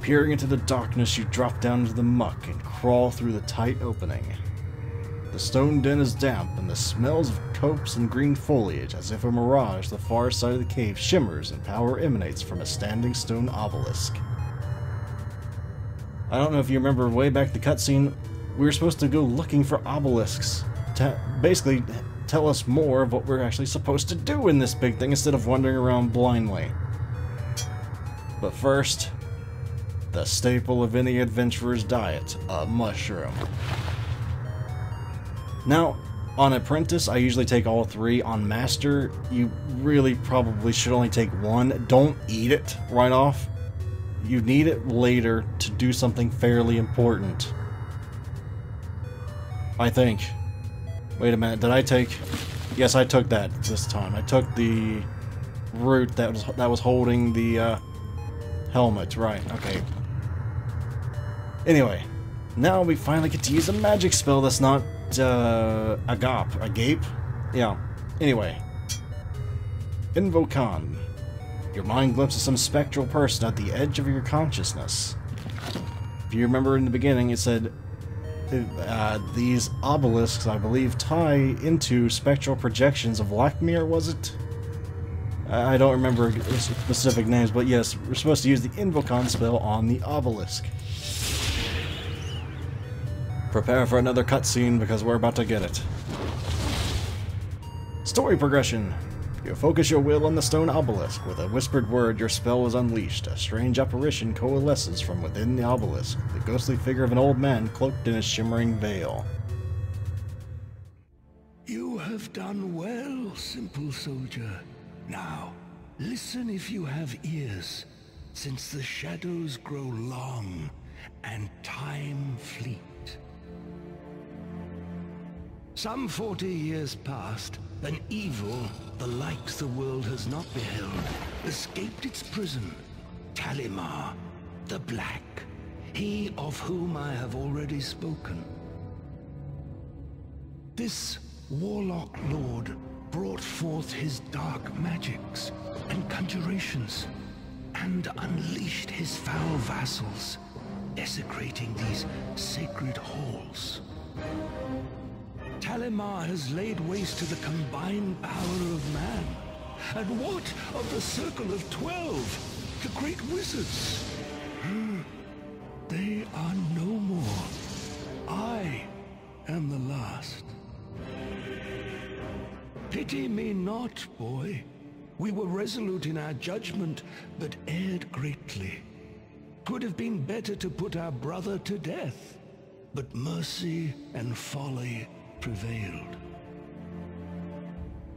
Peering into the darkness, you drop down into the muck and crawl through the tight opening. The stone den is damp, and the smells of copse and green foliage, as if a mirage, the far side of the cave shimmers and power emanates from a standing stone obelisk. I don't know if you remember way back the cutscene, we were supposed to go looking for obelisks to basically tell us more of what we're actually supposed to do in this big thing instead of wandering around blindly. But first, the staple of any adventurer's diet, a mushroom. Now, on Apprentice, I usually take all three. On Master, you really probably should only take one. Don't eat it right off. You need it later to do something fairly important. I think. Wait a minute, did I take... Yes, I took that this time. I took the root that was holding the helmet, right, okay. Anyway, now we finally get to use a magic spell that's not agape? Yeah. Anyway. Invocon. Your mind glimpses some spectral person at the edge of your consciousness. If you remember in the beginning, it said these obelisks, I believe, tie into spectral projections of Lakmir, was it? I don't remember specific names, but yes, we're supposed to use the Invocon spell on the obelisk. Prepare for another cutscene because we're about to get it. Story progression. You focus your will on the stone obelisk. With a whispered word, your spell is unleashed. A strange apparition coalesces from within the obelisk, the ghostly figure of an old man cloaked in a shimmering veil. You have done well, simple soldier. Now, listen if you have ears, since the shadows grow long and time fleet. Some 40 years past, an evil, the likes the world has not beheld, escaped its prison. Talimar, the Black, he of whom I have already spoken. This warlock lord brought forth his dark magics and conjurations, and unleashed his foul vassals, desecrating these sacred halls. Talimar has laid waste to the combined power of man. And what of the Circle of 12, the great wizards? They are no more. I am the last. Pity me not, boy. We were resolute in our judgment, but erred greatly. 'Twould have been better to put our brother to death, but mercy and folly prevailed.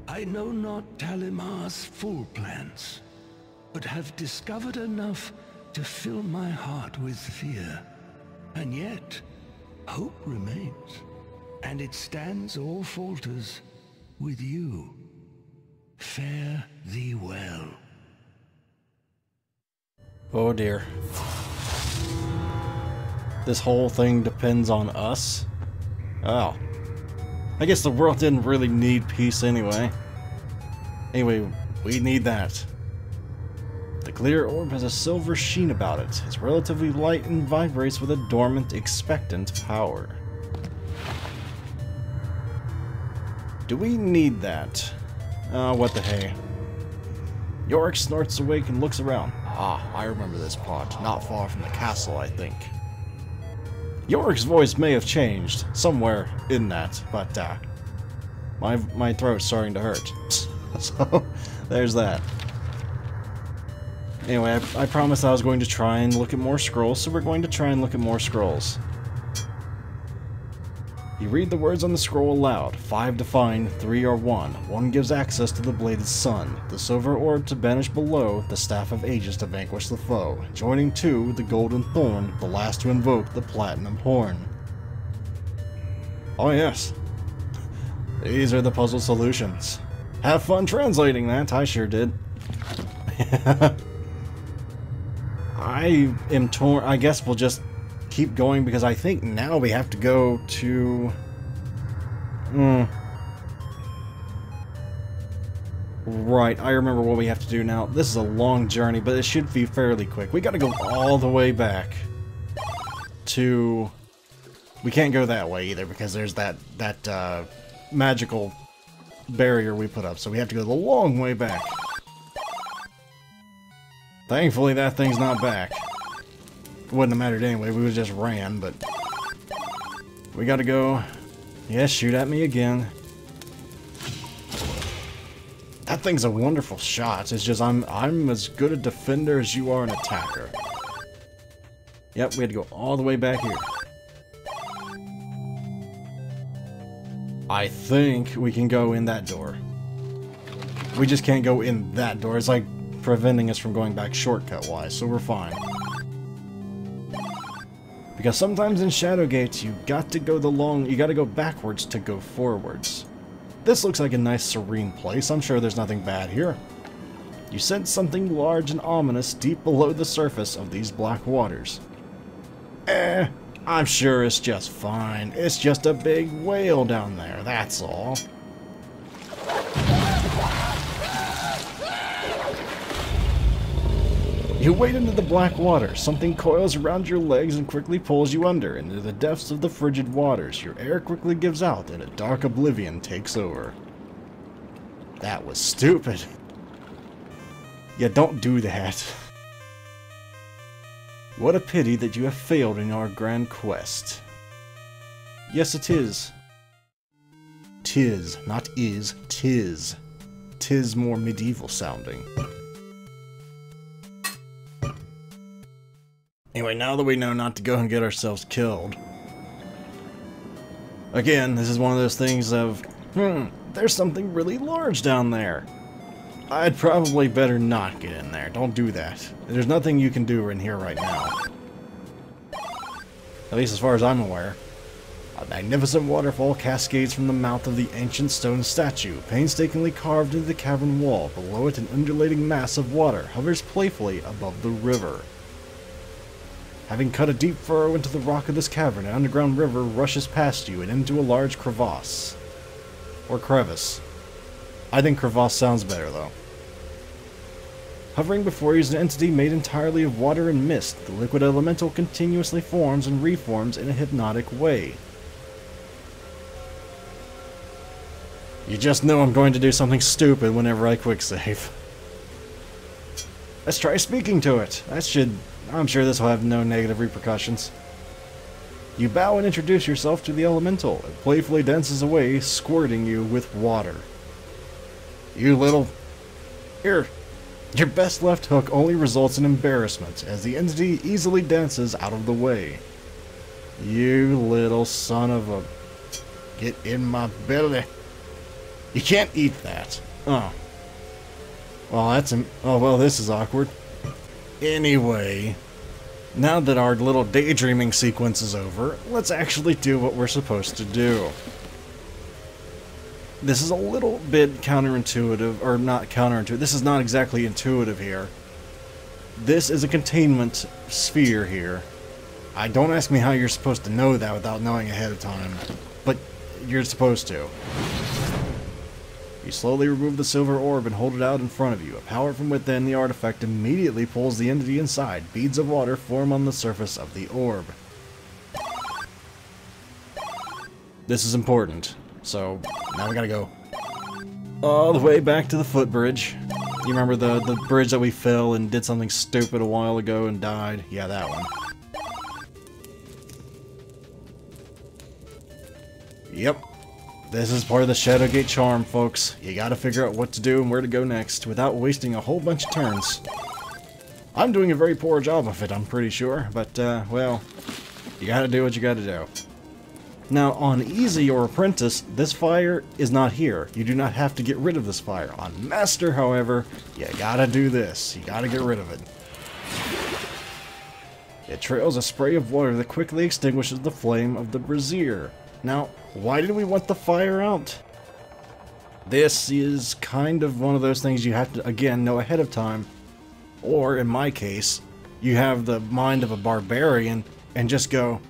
I know not Talimar's full plans, but have discovered enough to fill my heart with fear. And yet, hope remains, and it stands or falters with you. Fare thee well. Oh dear. This whole thing depends on us? Oh. I guess the world didn't really need peace anyway. Anyway, we need that. The clear orb has a silver sheen about it. It's relatively light and vibrates with a dormant, expectant power. Do we need that? What the hey. Yorick snorts awake and looks around. Ah, I remember this part. Not far from the castle, I think. Yorick's voice may have changed somewhere in that, but my throat's starting to hurt. So, there's that. Anyway, I promised I was going to try and look at more scrolls, so we're going to try and look at more scrolls. You read the words on the scroll aloud. 5 to find, 3 are 1. 1 gives access to the Bladed Sun, the silver orb to banish below, the Staff of Ages to vanquish the foe. Joining 2, the Golden Thorn, the last to invoke the Platinum Horn. Oh yes. These are the puzzle solutions. Have fun translating that, I sure did. I am torn. I guess we'll just keep going because I think now we have to go to... Right, I remember what we have to do now. This is a long journey, but it should be fairly quick. We gotta go all the way back to... We can't go that way either, because there's that magical barrier we put up, so we have to go the long way back. Thankfully, that thing's not back. Wouldn't have mattered anyway, we would've just ran, but... We gotta go... Yes, shoot at me again. That thing's a wonderful shot, it's just I'm as good a defender as you are an attacker. Yep, we had to go all the way back here. I think we can go in that door. We just can't go in that door. It's like preventing us from going back shortcut-wise, so we're fine. Because sometimes in Shadowgate, you gotta go backwards to go forwards. This looks like a nice serene place. I'm sure there's nothing bad here. You sense something large and ominous deep below the surface of these black waters. I'm sure it's just fine. It's just a big whale down there, that's all. You wade into the black water. Something coils around your legs and quickly pulls you under into the depths of the frigid waters. Your air quickly gives out and a dark oblivion takes over. That was stupid. Yeah, don't do that. What a pity that you have failed in our grand quest. Yes, it is. Tis, not is, tis. Tis more medieval sounding. Anyway, now that we know not to go and get ourselves killed. Again, this is one of those things of, there's something really large down there. I'd probably better not get in there. Don't do that. There's nothing you can do in here right now. At least as far as I'm aware. A magnificent waterfall cascades from the mouth of the ancient stone statue, painstakingly carved into the cavern wall. Below it, an undulating mass of water hovers playfully above the river. Having cut a deep furrow into the rock of this cavern, an underground river rushes past you and into a large crevasse. Or crevice. I think crevasse sounds better, though. Hovering before you is an entity made entirely of water and mist. The liquid elemental continuously forms and reforms in a hypnotic way. You just know I'm going to do something stupid whenever I quick save. Let's try speaking to it. I'm sure this will have no negative repercussions. You bow and introduce yourself to the elemental. It playfully dances away, squirting you with water. You little... Here. Your best left hook only results in embarrassment, as the entity easily dances out of the way. You little son of a... Get in my belly. You can't eat that. Oh. Well, well, this is awkward. Anyway, now that our little daydreaming sequence is over, let's actually do what we're supposed to do. This is a little bit counterintuitive, or not counterintuitive. This is not exactly intuitive here. This is a containment sphere here. Don't ask me how you're supposed to know that without knowing ahead of time, but you're supposed to. You slowly remove the silver orb and hold it out in front of you. A power from within the artifact immediately pulls the entity inside. Beads of water form on the surface of the orb. This is important. So, now we gotta go all the way back to the footbridge. You remember the bridge that we fell and did something stupid a while ago and died? Yeah, that one. Yep. This is part of the Shadowgate charm, folks. You gotta figure out what to do and where to go next without wasting a whole bunch of turns. I'm doing a very poor job of it, I'm pretty sure, but, well, you gotta do what you gotta do. Now, on Easy or Apprentice, this fire is not here. You do not have to get rid of this fire. On Master, however, you gotta do this. You gotta get rid of it. It trails a spray of water that quickly extinguishes the flame of the brazier. Now, why did we want the fire out? This is kind of one of those things you have to, again, know ahead of time. Or, in my case, you have the mind of a barbarian and just go...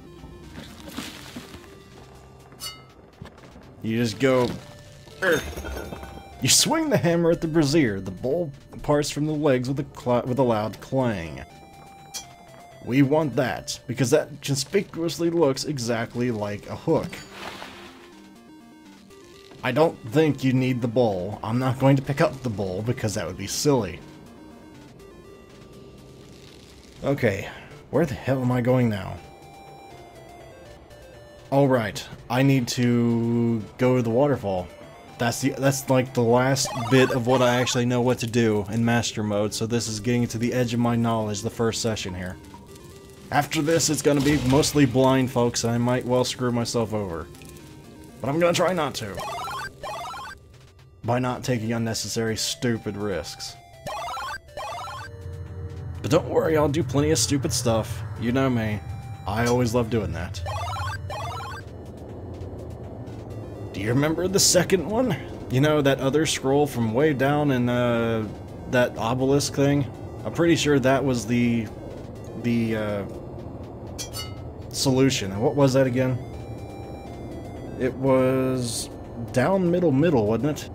You just go... You swing the hammer at the brazier. The bowl parts from the legs with a loud clang. We want that, because that conspicuously looks exactly like a hook. I don't think you need the bowl. I'm not going to pick up the bowl, because that would be silly. Okay, where the hell am I going now? Alright, I need to go to the waterfall. That's like the last bit of what I actually know what to do in master mode, so this is getting to the edge of my knowledge the first session here. After this, it's gonna be mostly blind, folks, and I might well screw myself over. But I'm gonna try not to. By not taking unnecessary stupid risks. But don't worry, I'll do plenty of stupid stuff. You know me. I always love doing that. Do you remember the second one? You know, that other scroll from way down in, that obelisk thing? I'm pretty sure that was the solution. And what was that again? It was down middle, wasn't it?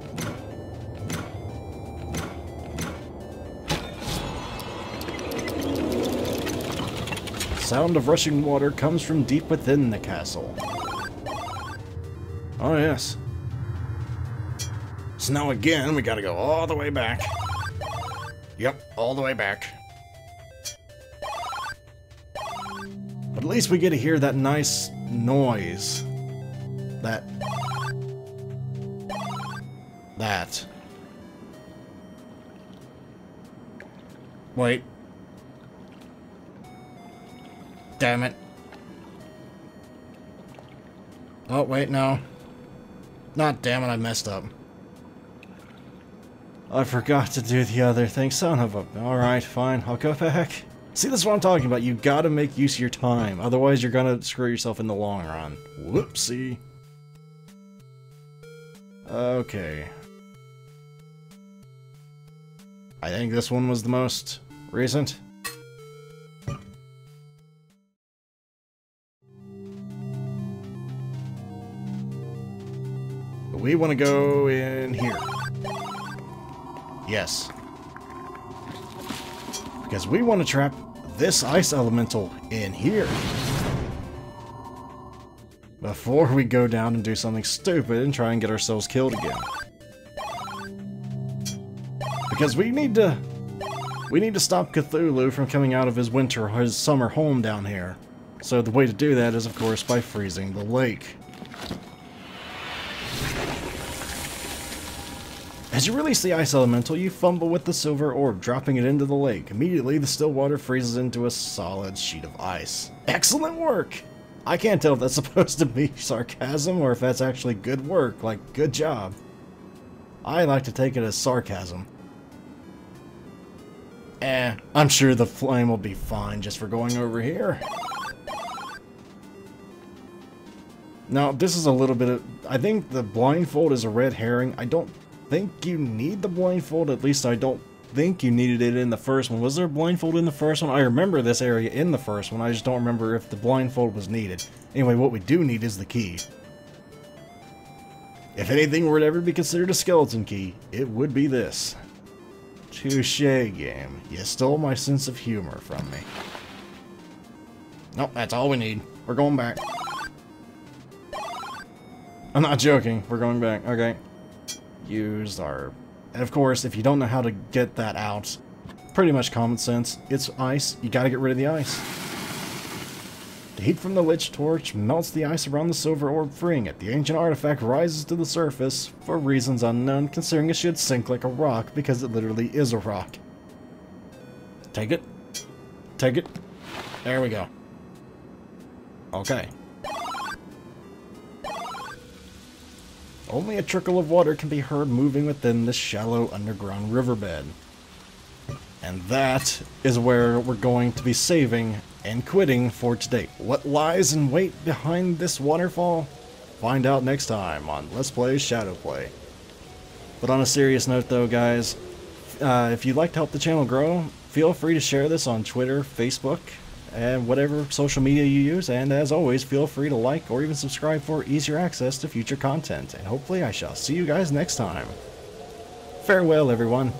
Sound of rushing water comes from deep within the castle. Oh, yes. So now again, we gotta go all the way back. Yep, all the way back. But at least we get to hear that nice noise. That. Wait. Damn it. Oh, wait, no. Not damn it, I messed up. I forgot to do the other thing, son of a... Alright, fine, I'll go back. See, this is what I'm talking about. You gotta make use of your time, otherwise you're gonna screw yourself in the long run. Whoopsie. Okay. I think this one was the most recent. We want to go in here. Yes. Because we want to trap this ice elemental in here. Before we go down and do something stupid and try and get ourselves killed again. Because we need to stop Cthulhu from coming out of his winter or his summer home down here. So the way to do that is, of course, by freezing the lake. As you release the ice elemental, you fumble with the silver orb, dropping it into the lake. Immediately, the still water freezes into a solid sheet of ice. Excellent work! I can't tell if that's supposed to be sarcasm or if that's actually good work, like, good job. I like to take it as sarcasm. I'm sure the flame will be fine just for going over here. Now, this is a little bit of... I think the blindfold is a red herring. I don't think you need the blindfold. At least I don't think you needed it in the first one. Was there a blindfold in the first one? I remember this area in the first one. I just don't remember if the blindfold was needed. Anyway, what we do need is the key. If anything were to ever be considered a skeleton key, it would be this. Touché, game. You stole my sense of humor from me. Nope, that's all we need. We're going back. I'm not joking. We're going back. Okay. Used our... And of course, if you don't know how to get that out, pretty much common sense. It's ice. You gotta get rid of the ice. The heat from the lich torch melts the ice around the silver orb, freeing it. The ancient artifact rises to the surface, for reasons unknown, considering it should sink like a rock, because it literally is a rock. Take it. Take it. There we go. Okay. Only a trickle of water can be heard moving within this shallow underground riverbed. And that is where we're going to be saving and quitting for today. What lies in wait behind this waterfall? Find out next time on Let's Play Shadowplay. But on a serious note though, guys, if you'd like to help the channel grow, feel free to share this on Twitter, Facebook, and whatever social media you use, and as always, feel free to like or even subscribe for easier access to future content, and hopefully I shall see you guys next time. Farewell, everyone.